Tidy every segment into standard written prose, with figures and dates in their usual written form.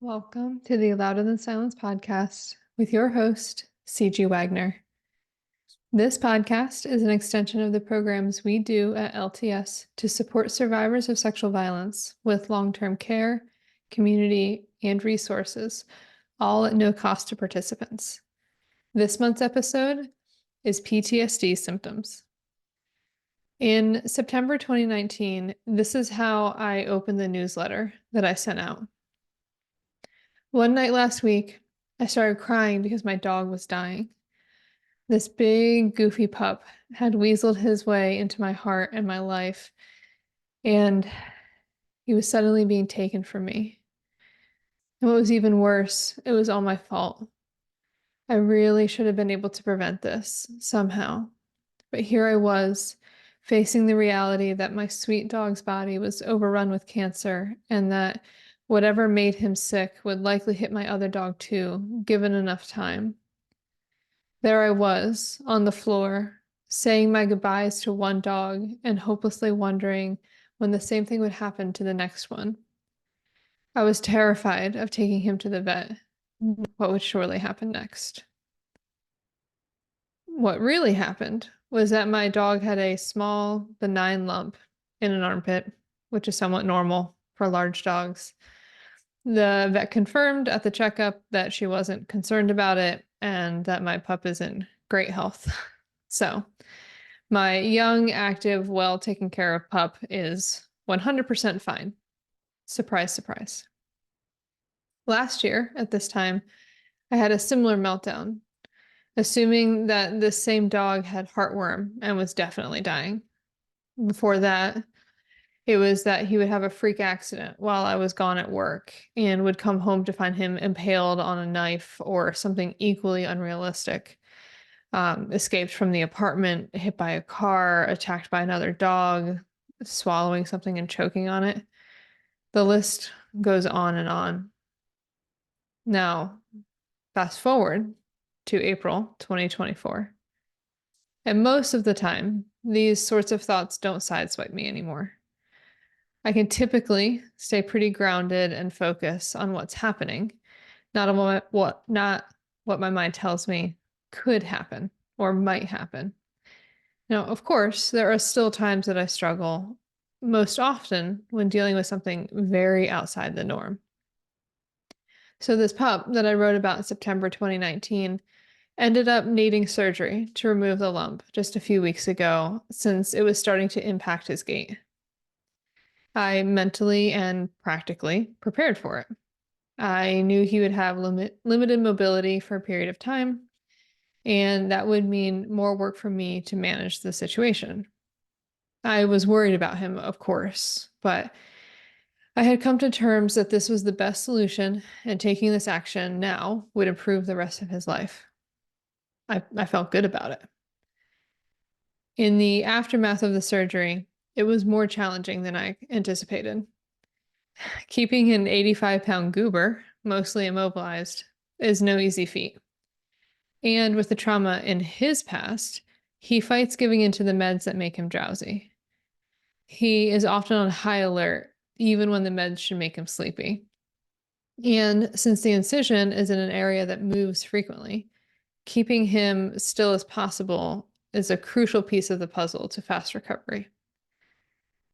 Welcome to the Louder Than Silence podcast with your host, CG Wagner. This podcast is an extension of the programs we do at LTS to support survivors of sexual violence with long-term care, community, and resources, all at no cost to participants. This month's episode is PTSD symptoms. In September 2019, this is how I opened the newsletter that I sent out. One night last week, I started crying because my dog was dying. This big, goofy pup had weaseled his way into my heart and my life, and he was suddenly being taken from me. And what was even worse, it was all my fault. I really should have been able to prevent this somehow. But here I was, facing the reality that my sweet dog's body was overrun with cancer and that whatever made him sick would likely hit my other dog too, given enough time. There I was, on the floor, saying my goodbyes to one dog and hopelessly wondering when the same thing would happen to the next one. I was terrified of taking him to the vet. What would surely happen next? What really happened was that my dog had a small, benign lump in an armpit, which is somewhat normal for large dogs. The vet confirmed at the checkup that she wasn't concerned about it and that my pup is in great health. So, my young, active, well taken care of pup is 100% fine. Surprise, surprise. Last year, at this time, I had a similar meltdown, assuming that this same dog had heartworm and was definitely dying. Before that, it was that he would have a freak accident while I was gone at work and would come home to find him impaled on a knife or something equally unrealistic. Escaped from the apartment, hit by a car, attacked by another dog, swallowing something and choking on it. The list goes on and on. Now, fast forward to April 2024. And most of the time, these sorts of thoughts don't sideswipe me anymore. I can typically stay pretty grounded and focus on what's happening, not on what my mind tells me could happen or might happen. Now, of course, there are still times that I struggle, most often when dealing with something very outside the norm. So this pup that I wrote about in September 2019 ended up needing surgery to remove the lump just a few weeks ago, since it was starting to impact his gait. I mentally and practically prepared for it. I knew he would have limited mobility for a period of time, and that would mean more work for me to manage the situation. I was worried about him, of course, but I had come to terms that this was the best solution, and taking this action now would improve the rest of his life. I felt good about it. In the aftermath of the surgery, it was more challenging than I anticipated. Keeping an 85-pound goober, mostly immobilized, is no easy feat. And with the trauma in his past, he fights giving into the meds that make him drowsy. He is often on high alert, even when the meds should make him sleepy. And since the incision is in an area that moves frequently, keeping him still as possible is a crucial piece of the puzzle to fast recovery.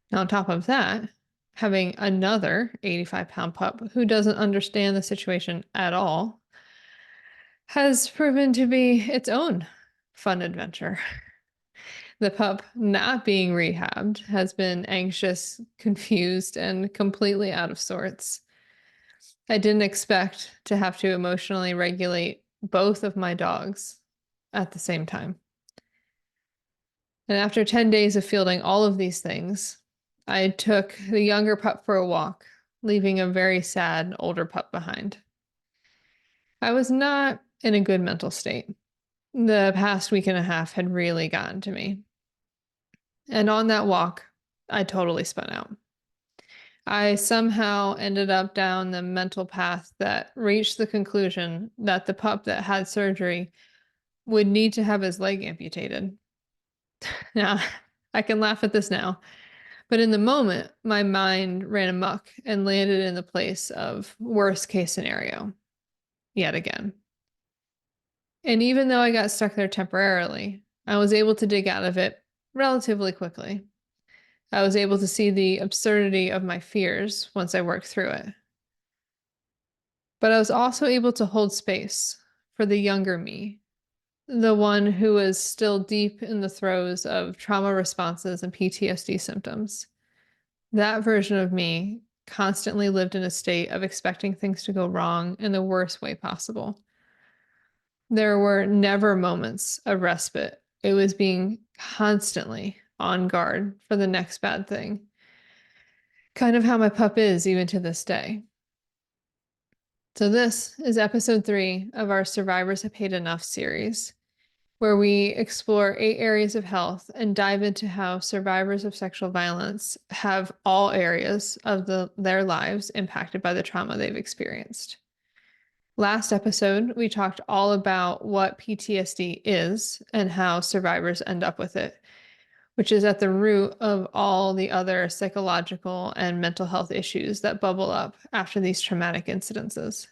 Now, on top of that, having another 85-pound pup who doesn't understand the situation at all has proven to be its own fun adventure. The pup not being rehabbed has been anxious, confused, and completely out of sorts. I didn't expect to have to emotionally regulate both of my dogs at the same time. And after 10 days of fielding all of these things, I took the younger pup for a walk, leaving a very sad older pup behind. I was not in a good mental state. The past week and a half had really gotten to me. And on that walk, I totally spun out. I somehow ended up down the mental path that reached the conclusion that the pup that had surgery would need to have his leg amputated. Now, I can laugh at this now, But in the moment, my mind ran amok and landed in the place of worst case scenario yet again. And even though I got stuck there temporarily, I was able to dig out of it relatively quickly. I was able to see the absurdity of my fears once I worked through it. But I was also able to hold space for the younger me, the one who was still deep in the throes of trauma responses and PTSD symptoms. That version of me constantly lived in a state of expecting things to go wrong in the worst way possible. There were never moments of respite. It was being constantly on guard for the next bad thing. Kind of how my pup is even to this day. So, this is episode 3 of our Survivors Have Paid Enough series, where we explore 8 areas of health and dive into how survivors of sexual violence have all areas of their lives impacted by the trauma they've experienced. Last episode, we talked all about what PTSD is and how survivors end up with it, which is at the root of all the other psychological and mental health issues that bubble up after these traumatic incidences.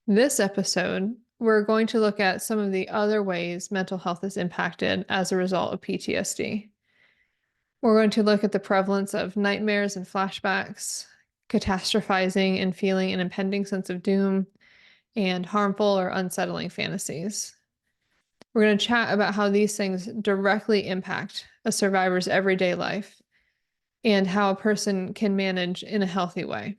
This episode, we're going to look at some of the other ways mental health is impacted as a result of PTSD. We're going to look at the prevalence of nightmares and flashbacks, catastrophizing and feeling an impending sense of doom, and harmful or unsettling fantasies. We're going to chat about how these things directly impact a survivor's everyday life and how a person can manage in a healthy way.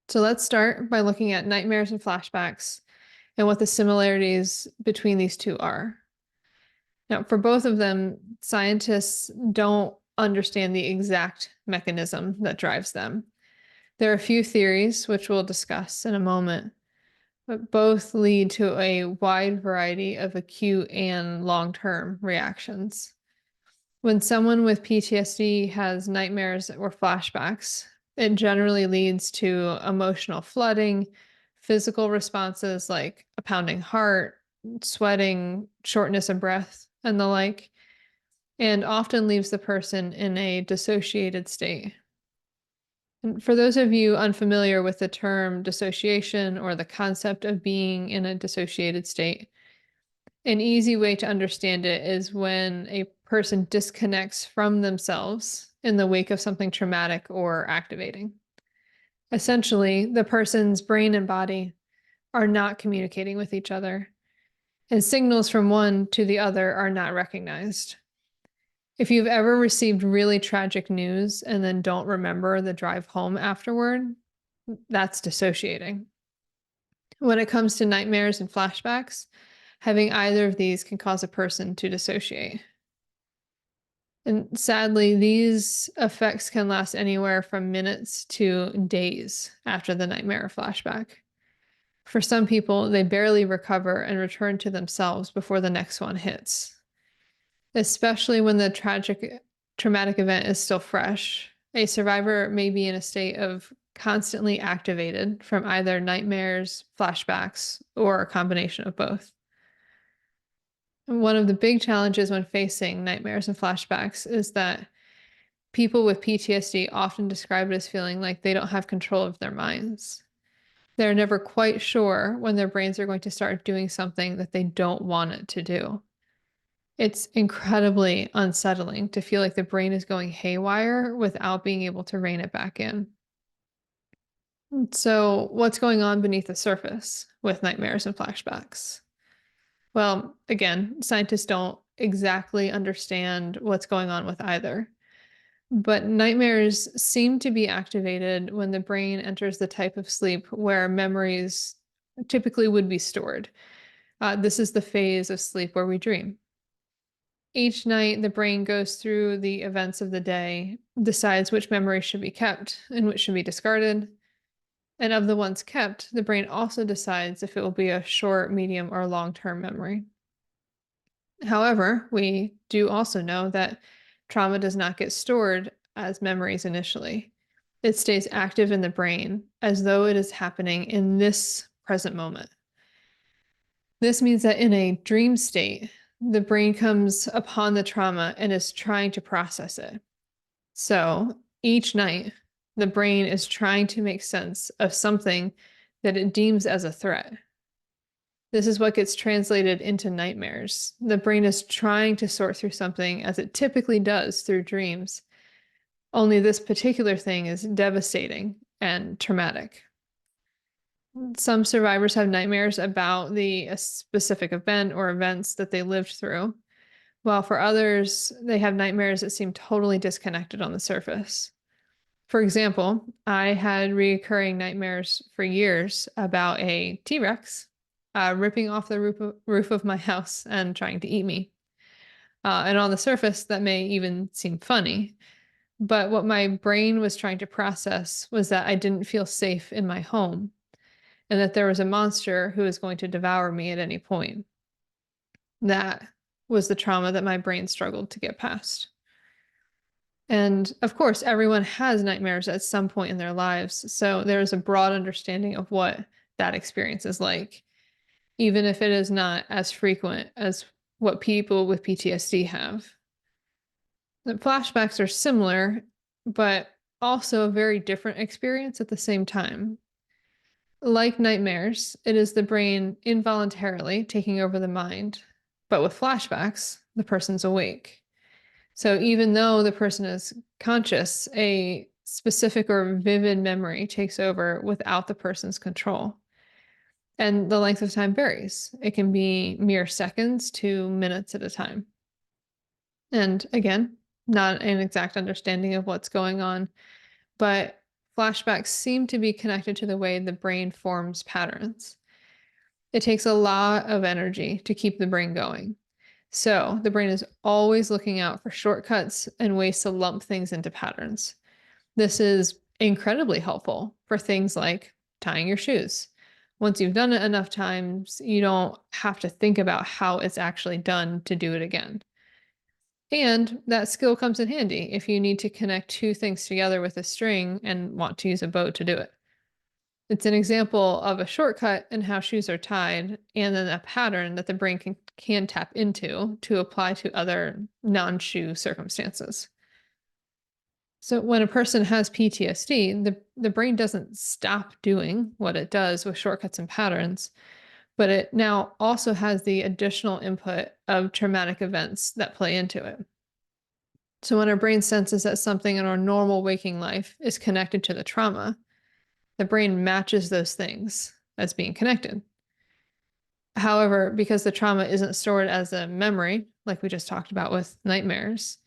So let's start by looking at nightmares and flashbacks and what the similarities between these two are. Now, for both of them, scientists don't understand the exact mechanism that drives them. There are a few theories, which we'll discuss in a moment, but both lead to a wide variety of acute and long-term reactions. When someone with PTSD has nightmares or flashbacks, it generally leads to emotional flooding, physical responses like a pounding heart, sweating, shortness of breath, and the like, and often leaves the person in a dissociated state. And for those of you unfamiliar with the term dissociation or the concept of being in a dissociated state, an easy way to understand it is when a person disconnects from themselves in the wake of something traumatic or activating. Essentially, the person's brain and body are not communicating with each other, and signals from one to the other are not recognized. If you've ever received really tragic news and then don't remember the drive home afterward, that's dissociating. When it comes to nightmares and flashbacks, having either of these can cause a person to dissociate. And sadly, these effects can last anywhere from minutes to days after the nightmare or flashback. For some people, they barely recover and return to themselves before the next one hits. Especially when the traumatic event is still fresh, a survivor may be in a state of constantly activated from either nightmares, flashbacks, or a combination of both. And one of the big challenges when facing nightmares and flashbacks is that people with PTSD often describe it as feeling like they don't have control of their minds. They're never quite sure when their brains are going to start doing something that they don't want it to do. It's incredibly unsettling to feel like the brain is going haywire without being able to rein it back in. So, what's going on beneath the surface with nightmares and flashbacks? Well, again, scientists don't exactly understand what's going on with either. But nightmares seem to be activated when the brain enters the type of sleep where memories typically would be stored. This is the phase of sleep where we dream. Each night, the brain goes through the events of the day, decides which memories should be kept and which should be discarded. And of the ones kept, the brain also decides if it will be a short, medium, or long-term memory. However, we do also know that trauma does not get stored as memories initially. It stays active in the brain as though it is happening in this present moment. This means that in a dream state, the brain comes upon the trauma and is trying to process it. So each night, the brain is trying to make sense of something that it deems as a threat. This is what gets translated into nightmares. The brain is trying to sort through something as it typically does through dreams. Only this particular thing is devastating and traumatic. Some survivors have nightmares about a specific event or events that they lived through, while for others, they have nightmares that seem totally disconnected on the surface. For example, I had recurring nightmares for years about a T-Rex ripping off the roof of my house and trying to eat me. And on the surface, that may even seem funny. But what my brain was trying to process was that I didn't feel safe in my home and that there was a monster who was going to devour me at any point. That was the trauma that my brain struggled to get past. And of course, everyone has nightmares at some point in their lives. So there's a broad understanding of what that experience is like, even if it is not as frequent as what people with PTSD have. The flashbacks are similar, but also a very different experience at the same time. Like nightmares, it is the brain involuntarily taking over the mind, but with flashbacks, the person's awake. So even though the person is conscious, a specific or vivid memory takes over without the person's control. And the length of time varies. It can be mere seconds to minutes at a time. And again, not an exact understanding of what's going on, but flashbacks seem to be connected to the way the brain forms patterns. It takes a lot of energy to keep the brain going. So the brain is always looking out for shortcuts and ways to lump things into patterns. This is incredibly helpful for things like tying your shoes. Once you've done it enough times, you don't have to think about how it's actually done to do it again. And that skill comes in handy if you need to connect two things together with a string and want to use a bow to do it. It's an example of a shortcut in how shoes are tied, and then a pattern that the brain can tap into to apply to other non-shoe circumstances. So when a person has PTSD, the brain doesn't stop doing what it does with shortcuts and patterns, but it now also has the additional input of traumatic events that play into it. So when our brain senses that something in our normal waking life is connected to the trauma, the brain matches those things as being connected. However, because the trauma isn't stored as a memory, like we just talked about with nightmares,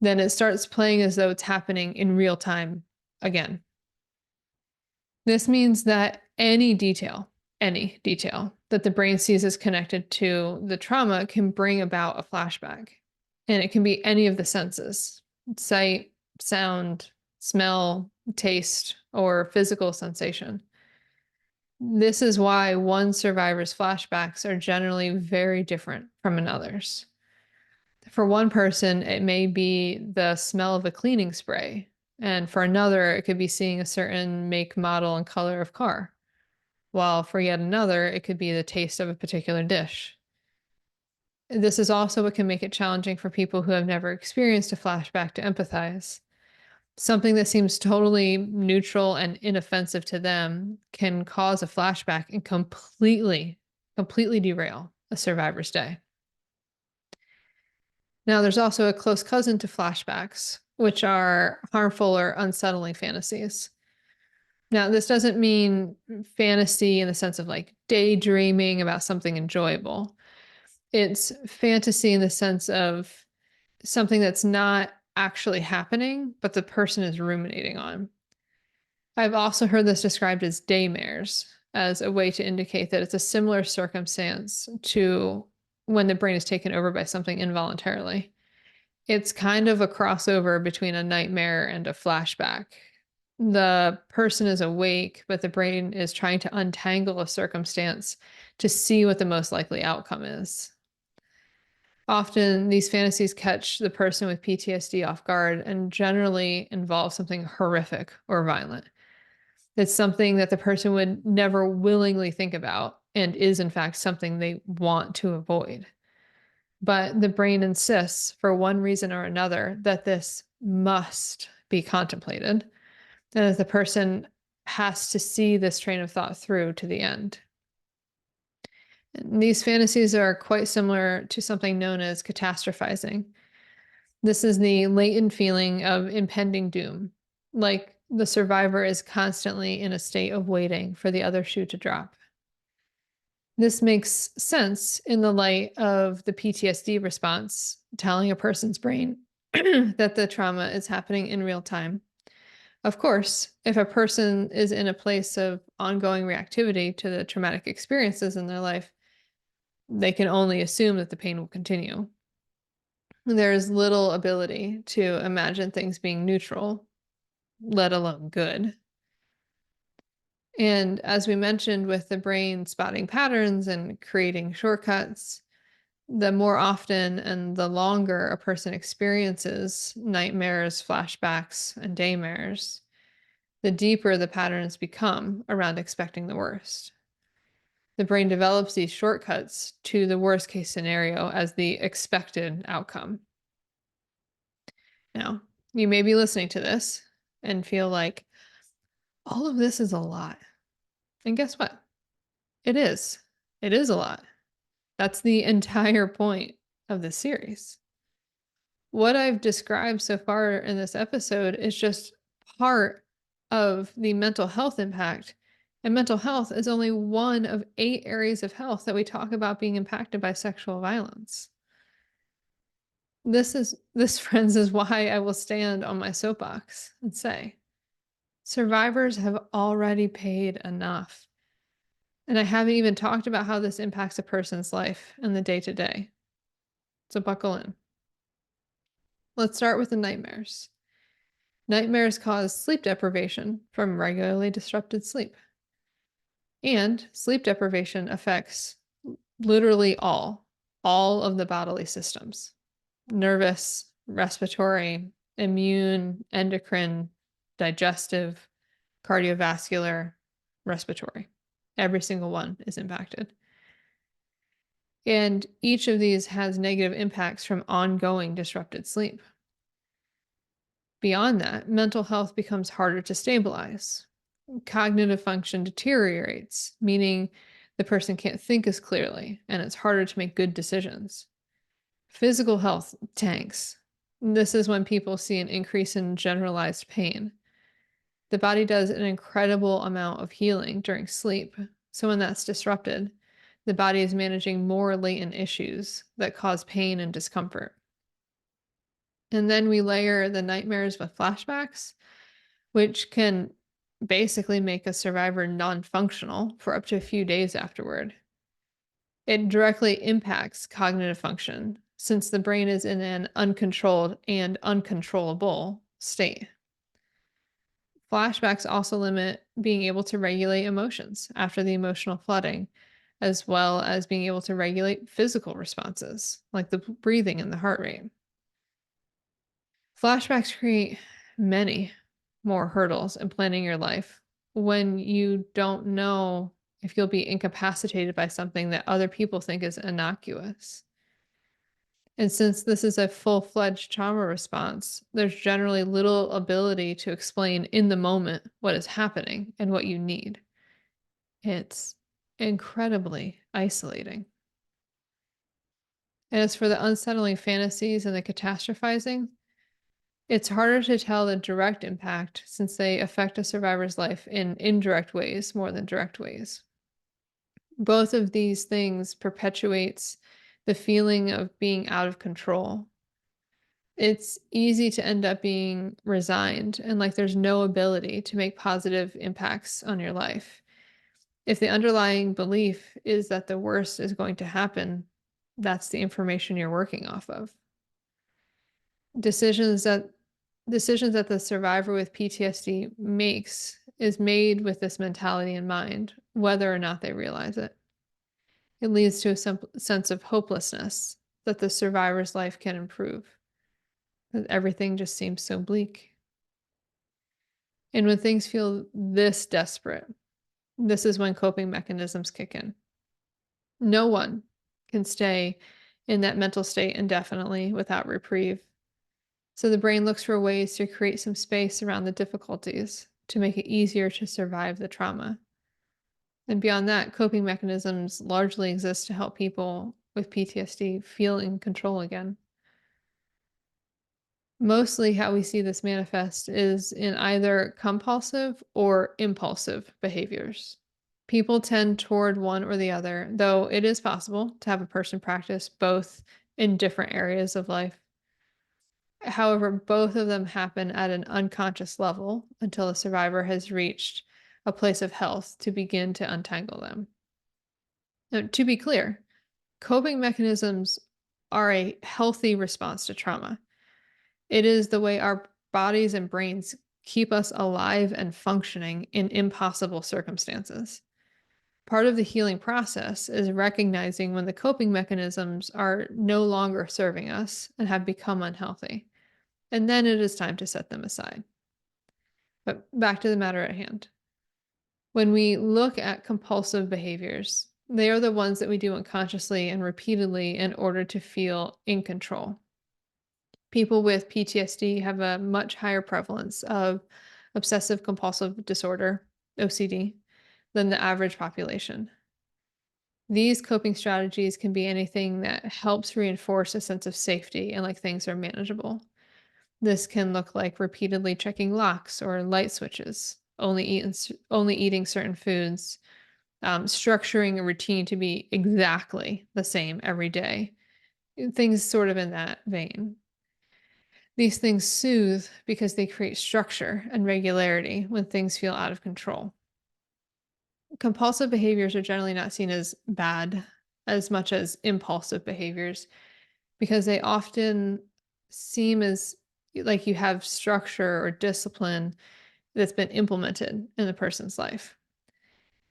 then it starts playing as though it's happening in real time again. This means that any detail that the brain sees as connected to the trauma can bring about a flashback. And it can be any of the senses: sight, sound, smell, taste, or physical sensation. This is why one survivor's flashbacks are generally very different from another's. For one person, it may be the smell of a cleaning spray, and for another, it could be seeing a certain make, model, and color of car, while for yet another, it could be the taste of a particular dish. This is also what can make it challenging for people who have never experienced a flashback to empathize. Something that seems totally neutral and inoffensive to them can cause a flashback and completely derail a survivor's day. Now, there's also a close cousin to flashbacks, which are harmful or unsettling fantasies. Now, this doesn't mean fantasy in the sense of like daydreaming about something enjoyable. It's fantasy in the sense of something that's not actually happening, but the person is ruminating on. I've also heard this described as daymares, as a way to indicate that it's a similar circumstance to when the brain is taken over by something involuntarily. It's kind of a crossover between a nightmare and a flashback. The person is awake, but the brain is trying to untangle a circumstance to see what the most likely outcome is. Often, these fantasies catch the person with PTSD off guard and generally involve something horrific or violent. It's something that the person would never willingly think about and is, in fact, something they want to avoid. But the brain insists, for one reason or another, that this must be contemplated, and that the person has to see this train of thought through to the end. And these fantasies are quite similar to something known as catastrophizing. This is the latent feeling of impending doom, like the survivor is constantly in a state of waiting for the other shoe to drop. This makes sense in the light of the PTSD response, telling a person's brain that the trauma is happening in real time. Of course, if a person is in a place of ongoing reactivity to the traumatic experiences in their life, they can only assume that the pain will continue. There is little ability to imagine things being neutral, let alone good. And as we mentioned with the brain spotting patterns and creating shortcuts, the more often and the longer a person experiences nightmares, flashbacks, and daymares, the deeper the patterns become around expecting the worst. The brain develops these shortcuts to the worst case scenario as the expected outcome. Now, you may be listening to this and feel like all of this is a lot. And guess what? It is. It is a lot. That's the entire point of this series. What I've described so far in this episode is just part of the mental health impact. And mental health is only one of 8 areas of health that we talk about being impacted by sexual violence. This, friends, is why I will stand on my soapbox and say, survivors have already paid enough. And I haven't even talked about how this impacts a person's life in the day-to-day. So buckle in. Let's start with the nightmares. Nightmares cause sleep deprivation from regularly disrupted sleep. And sleep deprivation affects literally all of the bodily systems: nervous, respiratory, immune, endocrine, digestive, cardiovascular, respiratory. Every single one is impacted. And each of these has negative impacts from ongoing disrupted sleep. Beyond that, mental health becomes harder to stabilize. Cognitive function deteriorates, meaning the person can't think as clearly and it's harder to make good decisions. Physical health tanks. This is when people see an increase in generalized pain. The body does an incredible amount of healing during sleep, so when that's disrupted, the body is managing more latent issues that cause pain and discomfort. And then we layer the nightmares with flashbacks, which can basically make a survivor non-functional for up to a few days afterward. It directly impacts cognitive function since the brain is in an uncontrolled and uncontrollable state. Flashbacks also limit being able to regulate emotions after the emotional flooding, as well as being able to regulate physical responses, like the breathing and the heart rate. Flashbacks create many more hurdles in planning your life when you don't know if you'll be incapacitated by something that other people think is innocuous. And since this is a full-fledged trauma response, there's generally little ability to explain in the moment what is happening and what you need. It's incredibly isolating. And as for the unsettling fantasies and the catastrophizing, it's harder to tell the direct impact since they affect a survivor's life in indirect ways more than direct ways. Both of these things perpetuates the feeling of being out of control. It's easy to end up being resigned and like there's no ability to make positive impacts on your life. If the underlying belief is that the worst is going to happen, that's the information you're working off of. Decisions that the survivor with PTSD makes is made with this mentality in mind, whether or not they realize it. It leads to a sense of hopelessness that the survivor's life can improve. That everything just seems so bleak. And when things feel this desperate, this is when coping mechanisms kick in. No one can stay in that mental state indefinitely without reprieve. So the brain looks for ways to create some space around the difficulties to make it easier to survive the trauma. And beyond that, coping mechanisms largely exist to help people with PTSD feel in control again. Mostly, how we see this manifest is in either compulsive or impulsive behaviors. People tend toward one or the other, though it is possible to have a person practice both in different areas of life. However, both of them happen at an unconscious level until the survivor has reached a place of health to begin to untangle them. Now, to be clear, coping mechanisms are a healthy response to trauma. It is the way our bodies and brains keep us alive and functioning in impossible circumstances. Part of the healing process is recognizing when the coping mechanisms are no longer serving us and have become unhealthy. And then it is time to set them aside. But back to the matter at hand. When we look at compulsive behaviors, they are the ones that we do unconsciously and repeatedly in order to feel in control. People with PTSD have a much higher prevalence of obsessive compulsive disorder, OCD, than the average population. These coping strategies can be anything that helps reinforce a sense of safety and like things are manageable. This can look like repeatedly checking locks or light switches, only eating certain foods, structuring a routine to be exactly the same every day, things sort of in that vein. These things soothe because they create structure and regularity when things feel out of control. Compulsive behaviors are generally not seen as bad as much as impulsive behaviors because they often seem as like you have structure or discipline that's been implemented in the person's life.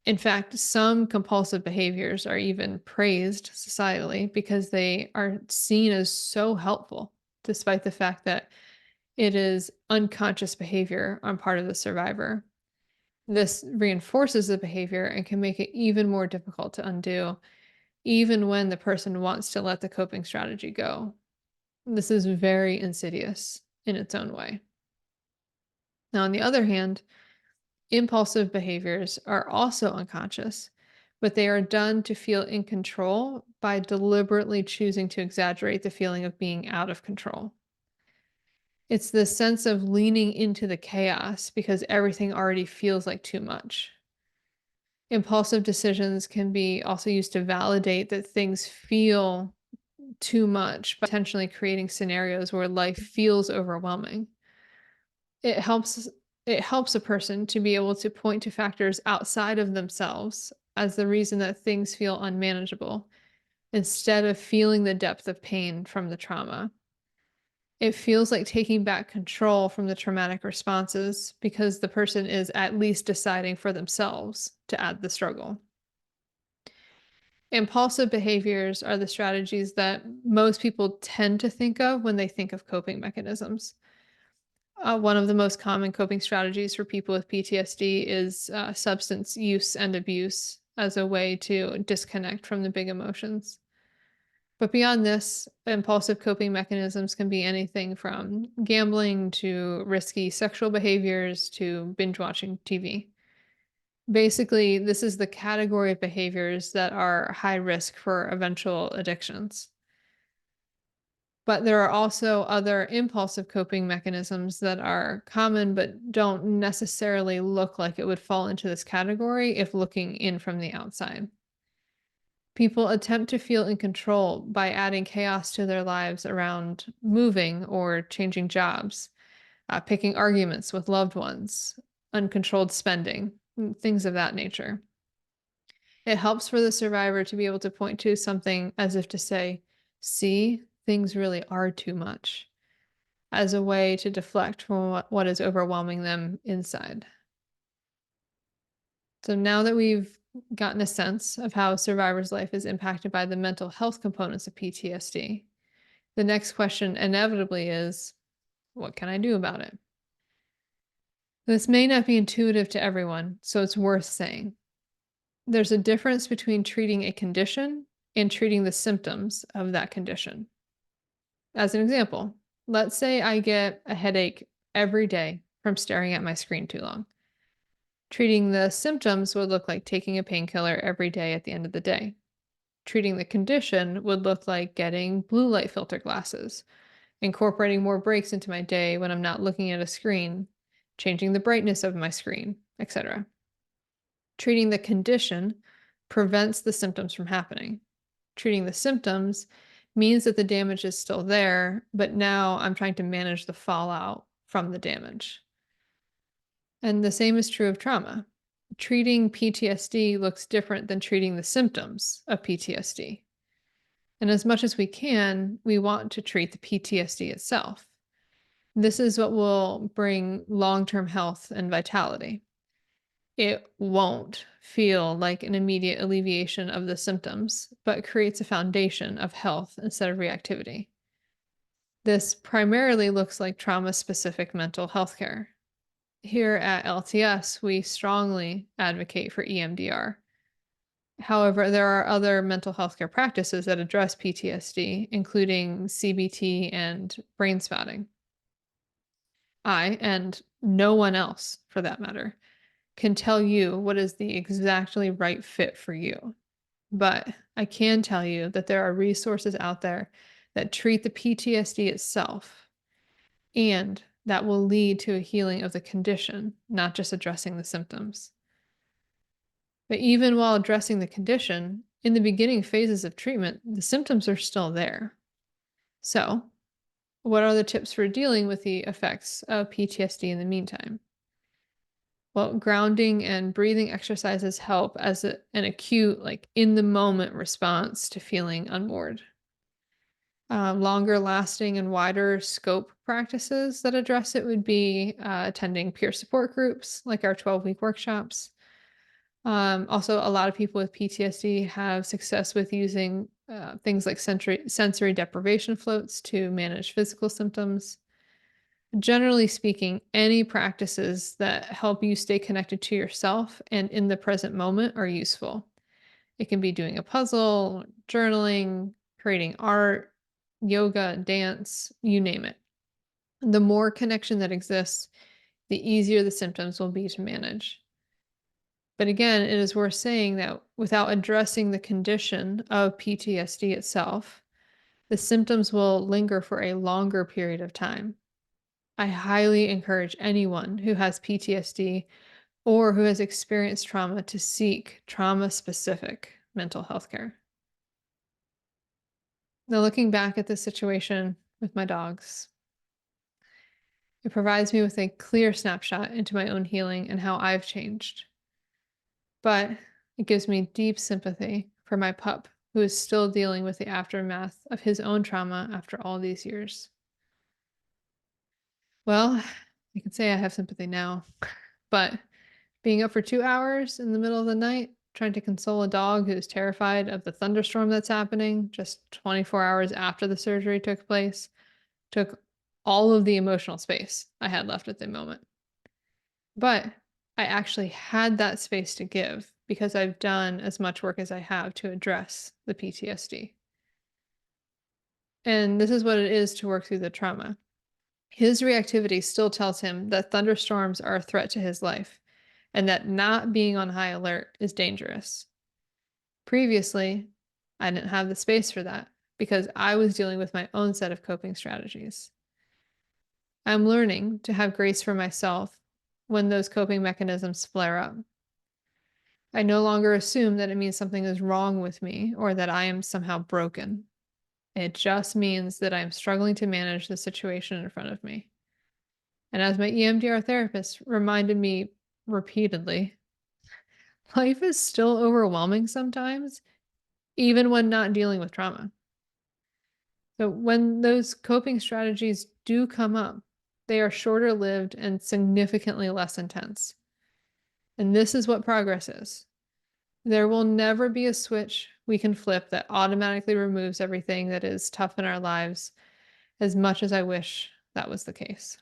In fact, some compulsive behaviors are even praised societally because they are seen as so helpful, despite the fact that it is unconscious behavior on part of the survivor. This reinforces the behavior and can make it even more difficult to undo, even when the person wants to let the coping strategy go. This is very insidious in its own way. Now, on the other hand, impulsive behaviors are also unconscious, but they are done to feel in control by deliberately choosing to exaggerate the feeling of being out of control. It's the sense of leaning into the chaos because everything already feels like too much. Impulsive decisions can be also used to validate that things feel too much, potentially creating scenarios where life feels overwhelming. It helps it helps a person to be able to point to factors outside of themselves as the reason that things feel unmanageable instead of feeling the depth of pain from the trauma. It feels like taking back control from the traumatic responses because the person is at least deciding for themselves to add the struggle. Impulsive behaviors are the strategies that most people tend to think of when they think of coping mechanisms. One of the most common coping strategies for people with PTSD is substance use and abuse as a way to disconnect from the big emotions. But beyond this, impulsive coping mechanisms can be anything from gambling to risky sexual behaviors to binge watching TV. Basically, this is the category of behaviors that are high risk for eventual addictions. But there are also other impulsive coping mechanisms that are common but don't necessarily look like it would fall into this category if looking in from the outside. People attempt to feel in control by adding chaos to their lives around moving or changing jobs, picking arguments with loved ones, uncontrolled spending, things of that nature. It helps for the survivor to be able to point to something as if to say, see, things really are too much, as a way to deflect from what is overwhelming them inside. So now that we've gotten a sense of how a survivor's life is impacted by the mental health components of PTSD, the next question inevitably is, what can I do about it? This may not be intuitive to everyone, so it's worth saying. There's a difference between treating a condition and treating the symptoms of that condition. As an example, Let's say I get a headache every day from staring at my screen too long. Treating the symptoms would look like taking a painkiller every day at the end of the day. Treating the condition would look like getting blue light filter glasses, incorporating more breaks into my day when I'm not looking at a screen, changing the brightness of my screen, etc. Treating the condition prevents the symptoms from happening. Treating the symptoms means that the damage is still there, but now I'm trying to manage the fallout from the damage. And the same is true of trauma. Treating PTSD looks different than treating the symptoms of PTSD. And as much as we can, we want to treat the PTSD itself. This is what will bring long term health and vitality. It won't feel like an immediate alleviation of the symptoms, but creates a foundation of health instead of reactivity. This primarily looks like trauma specific mental health care. Here at LTS, we strongly advocate for EMDR. However, there are other mental health care practices that address PTSD, including CBT and brain spotting. I, and no one else for that matter, can tell you what is the exactly right fit for you. But I can tell you that there are resources out there that treat the PTSD itself and that will lead to a healing of the condition, not just addressing the symptoms. But even while addressing the condition, in the beginning phases of treatment, the symptoms are still there. So, what are the tips for dealing with the effects of PTSD in the meantime? Well, grounding and breathing exercises help as an acute, like in the moment response to feeling unmoored. Longer lasting and wider scope practices that address it would be attending peer support groups like our 12-week workshops. Also, a lot of people with PTSD have success with using things like sensory deprivation floats to manage physical symptoms. Generally speaking, any practices that help you stay connected to yourself and in the present moment are useful. It can be doing a puzzle, journaling, creating art, yoga, dance, you name it. The more connection that exists, the easier the symptoms will be to manage. But again, it is worth saying that without addressing the condition of PTSD itself, the symptoms will linger for a longer period of time. I highly encourage anyone who has PTSD or who has experienced trauma to seek trauma specific mental health care. Now, looking back at this situation with my dogs, it provides me with a clear snapshot into my own healing and how I've changed. But it gives me deep sympathy for my pup who is still dealing with the aftermath of his own trauma after all these years. Well, I can say I have sympathy now, but being up for 2 hours in the middle of the night, trying to console a dog who's terrified of the thunderstorm that's happening just 24 hours after the surgery took place, took all of the emotional space I had left at the moment. But I actually had that space to give because I've done as much work as I have to address the PTSD. And this is what it is to work through the trauma. His reactivity still tells him that thunderstorms are a threat to his life and that not being on high alert is dangerous. Previously, I didn't have the space for that because I was dealing with my own set of coping strategies. I'm learning to have grace for myself when those coping mechanisms flare up. I no longer assume that it means something is wrong with me or that I am somehow broken. It just means that I'm struggling to manage the situation in front of me. And as my EMDR therapist reminded me repeatedly, life is still overwhelming sometimes, even when not dealing with trauma. So when those coping strategies do come up, they are shorter lived and significantly less intense. And this is what progress is. There will never be a switch we can flip that automatically removes everything that is tough in our lives, as much as I wish that was the case.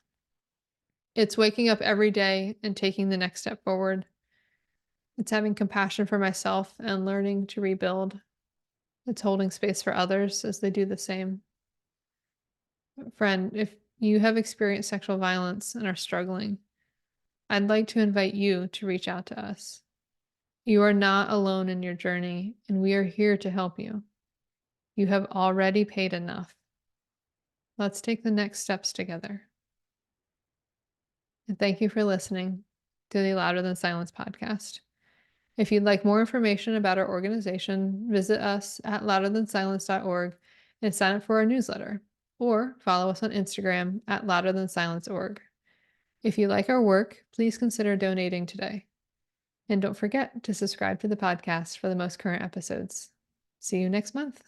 It's waking up every day and taking the next step forward. It's having compassion for myself and learning to rebuild. It's holding space for others as they do the same. Friend, if you have experienced sexual violence and are struggling, I'd like to invite you to reach out to us. You are not alone in your journey, and we are here to help you. You have already paid enough. Let's take the next steps together. And thank you for listening to the Louder Than Silence podcast. If you'd like more information about our organization, visit us at louderthansilence.org and sign up for our newsletter, or follow us on Instagram at louderthansilence.org. If you like our work, please consider donating today. And don't forget to subscribe to the podcast for the most current episodes. See you next month.